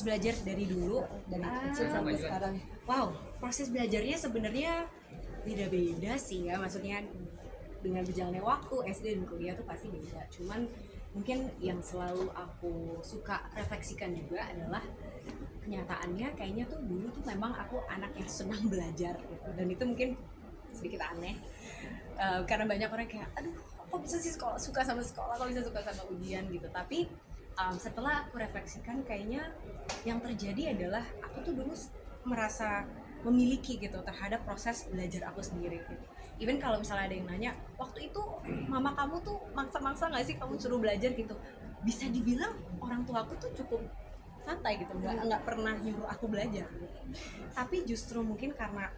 belajar dari dulu dari kecil sampai sekarang. Wow, proses belajarnya sebenarnya beda-beda sih ya, maksudnya dengan berjalannya waktu SD dan kuliah tuh pasti beda. Cuman mungkin yang selalu aku suka refleksikan juga adalah kenyataannya kayaknya tuh dulu tuh memang aku anak yang senang belajar gitu. Dan itu mungkin sedikit aneh. Karena banyak orang kayak aduh kok bisa sih suka sama sekolah, kok bisa suka sama ujian gitu. Tapi setelah aku refleksikan kayaknya yang terjadi adalah aku tuh dulu merasa memiliki gitu terhadap proses belajar aku sendiri gitu. Even kalau misalnya ada yang nanya, waktu itu mama kamu tuh maksa-maksa nggak sih kamu suruh belajar gitu? Bisa dibilang orang tua aku tuh cukup santai gitu, nggak pernah nyuruh aku belajar gitu. Tapi justru mungkin karena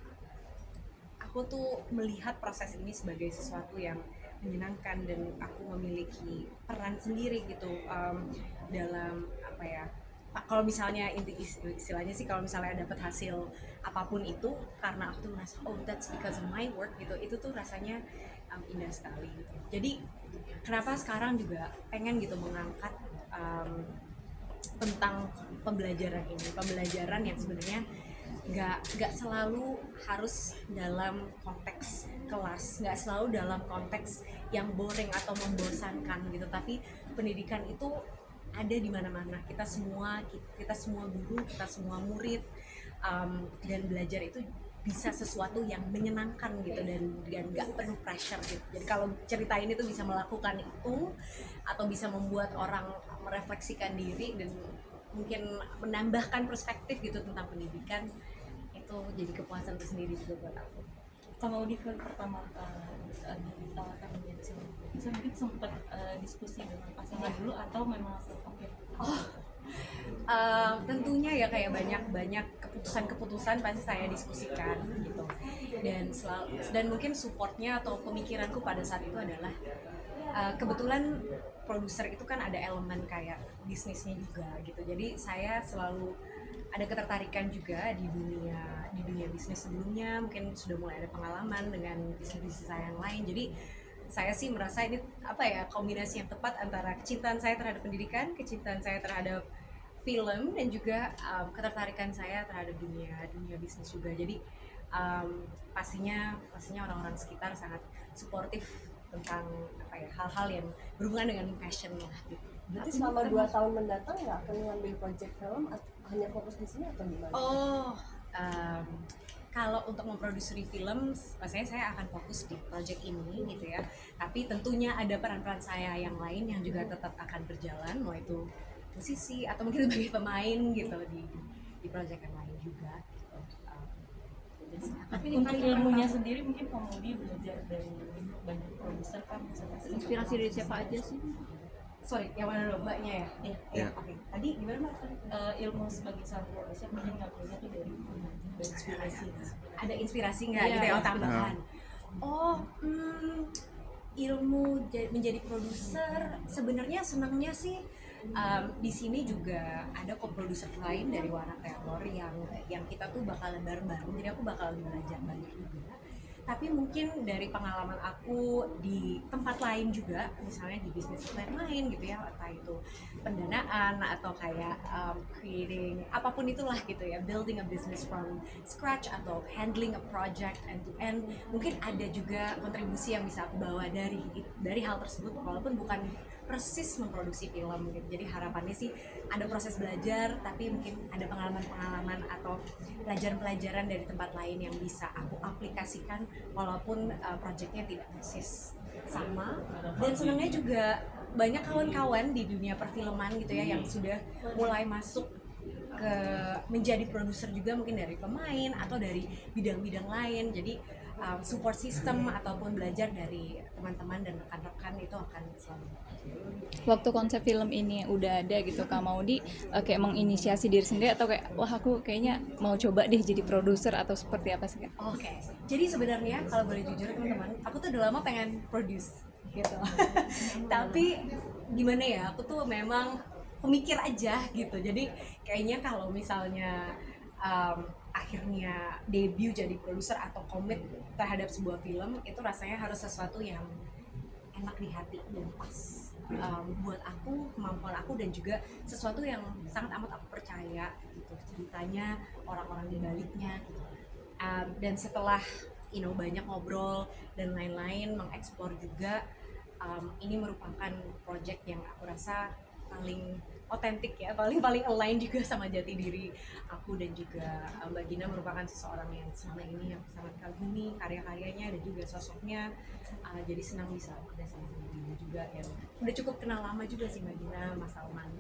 aku tuh melihat proses ini sebagai sesuatu yang menyenangkan dan aku memiliki peran sendiri gitu dalam apa ya, kalau misalnya istilahnya sih kalau misalnya dapat hasil apapun itu karena aku tuh merasa oh that's because of my work gitu, itu tuh rasanya indah sekali gitu. Jadi kenapa sekarang juga pengen gitu mengangkat tentang pembelajaran yang sebenarnya nggak selalu harus dalam konteks kelas, nggak selalu dalam konteks yang boring atau membosankan gitu, tapi pendidikan itu ada di mana-mana. Kita semua guru, kita semua murid, dan belajar itu bisa sesuatu yang menyenangkan gitu dan nggak penuh pressure gitu. Jadi kalau cerita ini tuh bisa melakukan itu atau bisa membuat orang merefleksikan diri dan mungkin menambahkan perspektif gitu tentang pendidikan, itu jadi kepuasan tersendiri juga buat aku. Kalau di film pertama ditawarkan menjadi seorang produser, mungkin sempat diskusi dengan pasangan dulu atau memang langsung oke? Tentunya ya kayak banyak keputusan pasti saya diskusikan gitu, dan mungkin supportnya atau pemikiranku pada saat itu adalah kebetulan produser itu kan ada elemen kayak bisnisnya juga gitu, jadi saya selalu ada ketertarikan juga di dunia bisnis sebelumnya, mungkin sudah mulai ada pengalaman dengan bisnis saya yang lain. Jadi saya sih merasa ini apa ya, kombinasi yang tepat antara kecintaan saya terhadap pendidikan, kecintaan saya terhadap film, dan juga ketertarikan saya terhadap dunia bisnis juga. Jadi pastinya orang-orang sekitar sangat suportif tentang apa ya, hal-hal yang berhubungan dengan passion lah gitu. Berarti selama 2 tahun mendatang nggak akan ngambil project film, hanya fokus di sini atau gimana? Kalau untuk memproduksi film, pastinya saya akan fokus di project ini gitu ya. Tapi tentunya ada peran-peran saya yang lain yang juga tetap akan berjalan, mau itu musisi atau mungkin sebagai pemain gitu di project yang lain juga. Tapi untuk ilmunya sendiri mungkin Komudi belajar dari banyak produser kan, inspirasi dari siapa aja sih? Sorry, yang mana dulu, mbaknya ya? Iya. Oke. Tadi gimana mbak? Ilmu sebagai seorang produser mungkin ngambilnya tuh dari inspirasi. Ada inspirasi nggak Iya, gitu ya, iya. tambahan? Ilmu menjadi produser sebenarnya senangnya sih di sini juga ada co-producer lain dari Warna Terror yang kita tuh bakalan bareng-bareng, jadi aku bakalan belajar banyak juga. Tapi mungkin dari pengalaman aku di tempat lain juga, misalnya di bisnis lain gitu ya, entah itu pendanaan atau kayak creating apapun itulah gitu ya, building a business from scratch atau handling a project end to end, mungkin ada juga kontribusi yang bisa aku bawa dari hal tersebut, walaupun bukan persis memproduksi film gitu. Jadi harapannya sih ada proses belajar, tapi mungkin ada pengalaman-pengalaman atau pelajaran-pelajaran dari tempat lain yang bisa aku aplikasikan walaupun projectnya tidak persis sama. Dan senangnya juga banyak kawan-kawan di dunia perfilman gitu ya yang sudah mulai masuk ke menjadi produser juga, mungkin dari pemain atau dari bidang-bidang lain. Jadi support system ataupun belajar dari teman-teman dan rekan-rekan itu akan selalu. Waktu konsep film ini udah ada gitu, Kak Maudy kayak menginisiasi diri sendiri atau kayak wah aku kayaknya mau coba deh jadi produser atau seperti apa sih, Kak? Oke. Jadi sebenarnya kalau boleh jujur teman-teman, aku tuh udah lama pengen produce gitu. Tapi gimana ya, aku tuh memang pemikir aja gitu. Jadi kayaknya kalau misalnya akhirnya debut jadi produser atau komit terhadap sebuah film, itu rasanya harus sesuatu yang enak di hati dan pas buat aku, kemampuan aku, dan juga sesuatu yang sangat amat aku percaya gitu, ceritanya, orang-orang di baliknya gitu. Dan setelah banyak ngobrol dan lain-lain, mengeksplor juga, ini merupakan project yang aku rasa paling otentik ya, paling paling align juga sama jati diri aku, dan juga Mbak Gina merupakan seseorang yang selama ini yang sangat kagumi karya-karyanya dan juga sosoknya. Jadi senang bisa kerja sama Mbak Gina juga, yang udah cukup kenal lama juga sih Mbak Gina, Mas Salman.